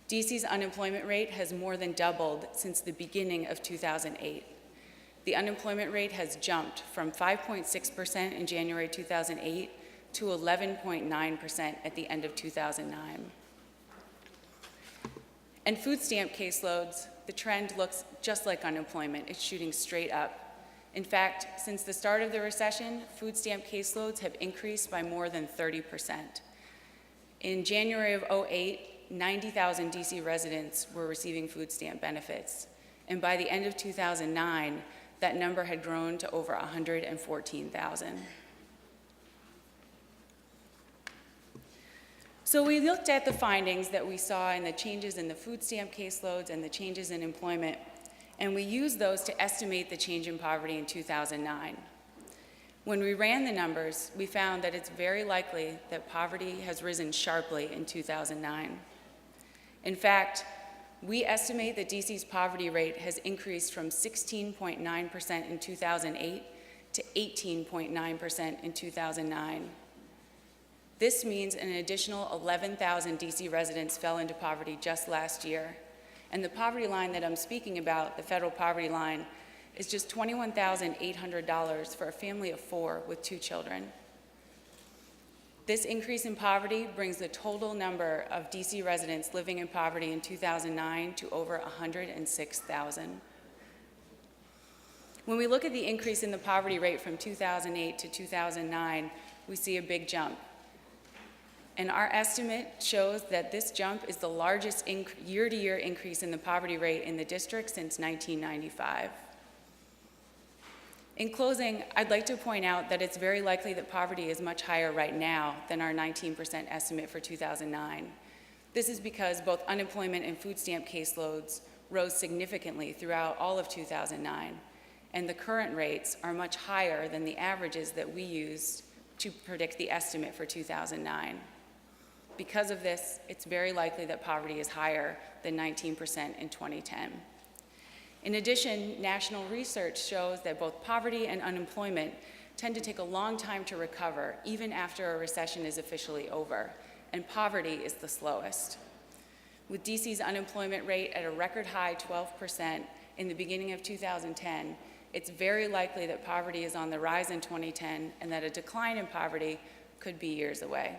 DC's unemployment rate has more than doubled since the beginning of 2008. The unemployment rate has jumped from 5.6% in January 2008 to 11.9% at the end of 2009. And food stamp caseloads, the trend looks just like unemployment. It's shooting straight up. In fact, since the start of the recession, food stamp caseloads have increased by more than 30%. In January of 2008, 90,000 DC residents were receiving food stamp benefits. And by the end of 2009, that number had grown to over 114,000. So we looked at the findings that we saw in the changes in the food stamp caseloads and the changes in employment, and we used those to estimate the change in poverty in 2009. When we ran the numbers, we found that it's very likely that poverty has risen sharply in 2009. In fact, we estimate that DC's poverty rate has increased from 16.9% in 2008 to 18.9% in 2009. This means an additional 11,000 DC residents fell into poverty just last year. And the poverty line that I'm speaking about, the federal poverty line, is just $21,800 for a family of 4 with 2 children. This increase in poverty brings the total number of DC residents living in poverty in 2009 to over 106,000. When we look at the increase in the poverty rate from 2008 to 2009, we see a big jump. And our estimate shows that this jump is the largest year-to-year increase in the poverty rate in the district since 1995. In closing, I'd like to point out that it's very likely that poverty is much higher right now than our 19% estimate for 2009. This is because both unemployment and food stamp caseloads rose significantly throughout all of 2009, and the current rates are much higher than the averages that we used to predict the estimate for 2009. Because of this, it's very likely that poverty is higher than 19% in 2010. In addition, national research shows that both poverty and unemployment tend to take a long time to recover, even after a recession is officially over, and poverty is the slowest. With DC's unemployment rate at a record high 12% in the beginning of 2010, it's very likely that poverty is on the rise in 2010 and that a decline in poverty could be years away.